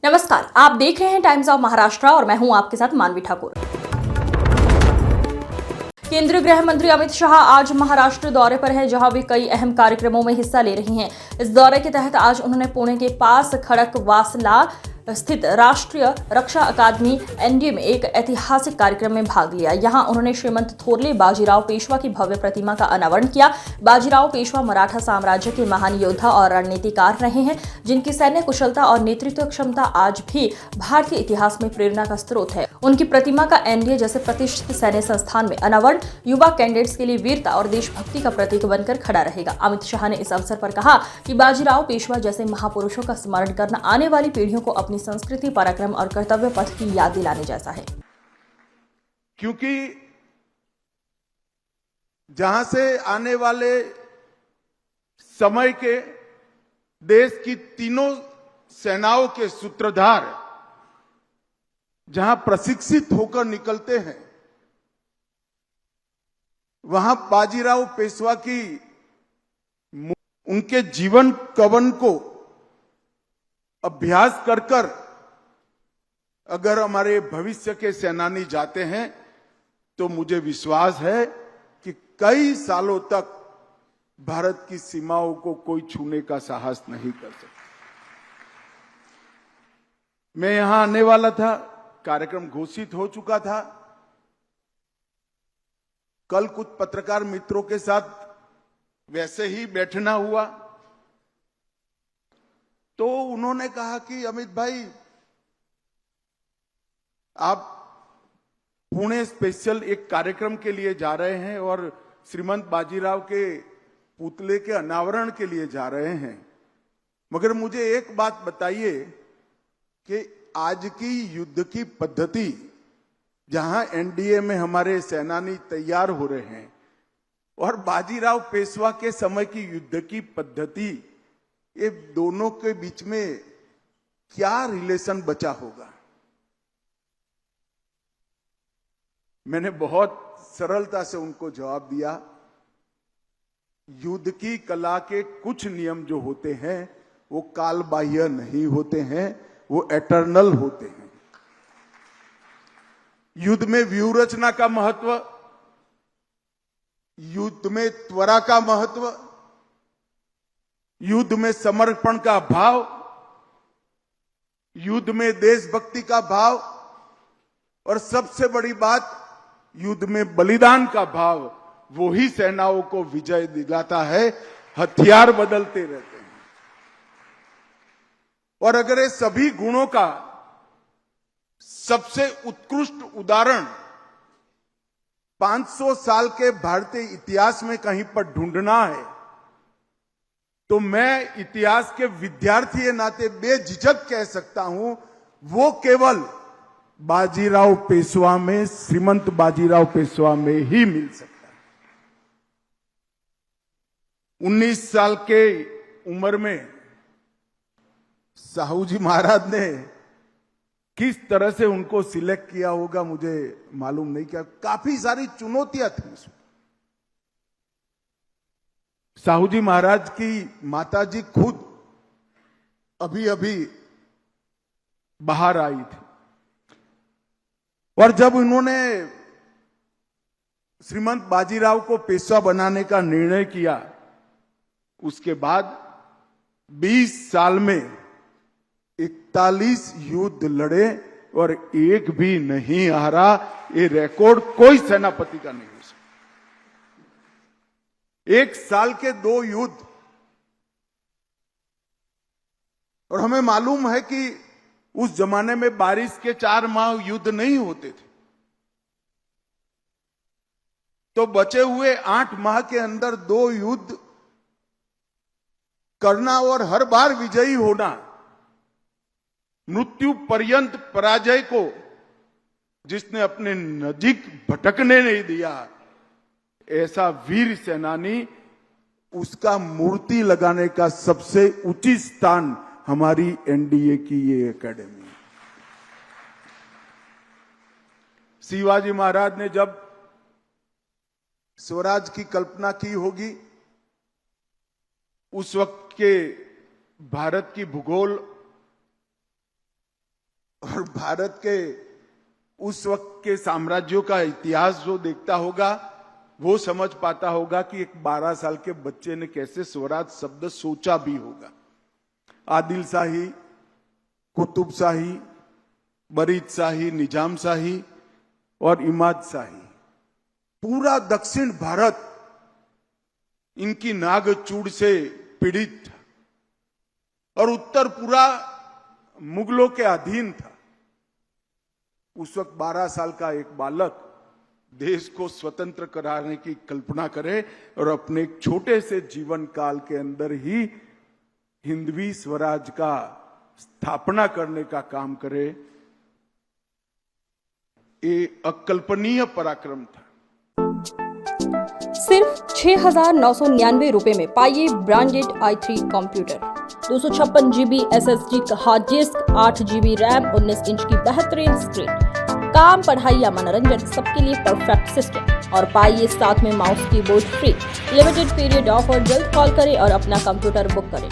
नमस्कार, आप देख रहे हैं टाइम्स ऑफ महाराष्ट्र और मैं हूं आपके साथ मानवी ठाकुर। केंद्रीय गृह मंत्री अमित शाह आज महाराष्ट्र दौरे पर हैं, जहां वे कई अहम कार्यक्रमों में हिस्सा ले रही हैं। इस दौरे के तहत आज उन्होंने पुणे के पास खड़कवासला स्थित राष्ट्रीय रक्षा अकादमी एनडीए में एक ऐतिहासिक कार्यक्रम में भाग लिया। यहां उन्होंने श्रीमंत थोरले बाजीराव पेशवा की भव्य प्रतिमा का अनावरण किया। बाजीराव पेशवा मराठा साम्राज्य के महान योद्धा और रणनीतिकार रहे हैं, जिनकी सैन्य कुशलता और नेतृत्व क्षमता आज भी भारतीय इतिहास में प्रेरणा का स्रोत है। उनकी प्रतिमा का एनडीए जैसे प्रतिष्ठित सैन्य संस्थान में अनावरण युवा कैडेट्स के लिए वीरता और देशभक्ति का प्रतीक बनकर खड़ा रहेगा। अमित शाह ने इस अवसर पर कहा कि बाजीराव पेशवा जैसे महापुरुषों का स्मरण करना आने वाली पीढ़ियों को अपनी संस्कृति, पराक्रम और कर्तव्य पथ की याद दिलाने जैसा है। क्योंकि जहां से आने वाले समय के देश की तीनों सेनाओं के सूत्रधार जहां प्रशिक्षित होकर निकलते हैं, वहां बाजीराव पेशवा की उनके जीवन कवन को अभ्यास कर अगर हमारे भविष्य के सेनानी जाते हैं तो मुझे विश्वास है कि कई सालों तक भारत की सीमाओं को कोई छूने का साहस नहीं कर सकता। मैं यहां आने वाला था, कार्यक्रम घोषित हो चुका था। कल कुछ पत्रकार मित्रों के साथ वैसे ही बैठना हुआ तो उन्होंने कहा कि अमित भाई, आप पुणे स्पेशल एक कार्यक्रम के लिए जा रहे हैं और श्रीमंत बाजीराव के पुतले के अनावरण के लिए जा रहे हैं, मगर मुझे एक बात बताइए कि आज की युद्ध की पद्धति, जहां एनडीए में हमारे सेनानी तैयार हो रहे हैं, और बाजीराव पेशवा के समय की युद्ध की पद्धति, ये दोनों के बीच में क्या रिलेशन बचा होगा? मैंने बहुत सरलता से उनको जवाब दिया, युद्ध की कला के कुछ नियम जो होते हैं वो कालबाह्य नहीं होते हैं, वो एटर्नल होते हैं। युद्ध में व्यूह रचना का महत्व, युद्ध में त्वरा का महत्व, युद्ध में समर्पण का भाव, युद्ध में देशभक्ति का भाव, और सबसे बड़ी बात, युद्ध में बलिदान का भाव, वो ही सेनाओं को विजय दिलाता है। हथियार बदलते रहते हैं, और अगर ये सभी गुणों का सबसे उत्कृष्ट उदाहरण 500 साल के भारतीय इतिहास में कहीं पर ढूंढना है, तो मैं इतिहास के विद्यार्थी के नाते बेझिझक कह सकता हूं, वो केवल बाजीराव पेशवा में, श्रीमंत बाजीराव पेशवा में ही मिल सकता है। 19 साल के उम्र में साहू जी महाराज ने किस तरह से उनको सिलेक्ट किया होगा मुझे मालूम नहीं, क्या काफी सारी चुनौतियां थी उसमें। साहू जी महाराज की माताजी खुद अभी अभी बाहर आई थी, और जब उन्होंने श्रीमंत बाजीराव को पेशवा बनाने का निर्णय किया, उसके बाद 20 साल में 41 युद्ध लड़े और एक भी नहीं हारा। ये रिकॉर्ड कोई सेनापति का नहीं हो सकता। एक साल के 2 युद्ध, और हमें मालूम है कि उस जमाने में बारिश के 4 माह युद्ध नहीं होते थे, तो बचे हुए 8 माह के अंदर 2 युद्ध करना और हर बार विजयी होना, मृत्यु पर्यंत पराजय को जिसने अपने नजीक भटकने नहीं दिया, ऐसा वीर सेनानी, उसका मूर्ति लगाने का सबसे उचित स्थान हमारी एनडीए की ये एकेडमी है। शिवाजी महाराज ने जब स्वराज की कल्पना की होगी, उस वक्त के भारत की भूगोल और भारत के उस वक्त के साम्राज्यों का इतिहास जो देखता होगा वो समझ पाता होगा कि एक 12 साल के बच्चे ने कैसे स्वराज शब्द सोचा भी होगा। आदिल शाही, कुतुब शाही, बरीद शाही, निजाम शाही और इमाद शाही, पूरा दक्षिण भारत इनकी नागचूड़ से पीड़ित था और उत्तर पूरा मुगलों के अधीन था। उस वक्त 12 साल का एक बालक देश को स्वतंत्र कराने की कल्पना करे और अपने एक छोटे से जीवन काल के अंदर ही हिंदवी स्वराज का स्थापना करने का काम करे, ये अकल्पनीय पराक्रम था। सिर्फ 6,999 रुपए में पाइए branded i3 computer, 256 GB SSD का hard disk, 8 GB RAM, 19 inch की बेहतरीन स्क्रीन। काम, पढ़ाई या मनोरंजन, सबके लिए परफेक्ट सिस्टम। और पाइए साथ में mouse keyboard free. Limited period offer, जल्द कॉल करें और अपना कंप्यूटर बुक करें।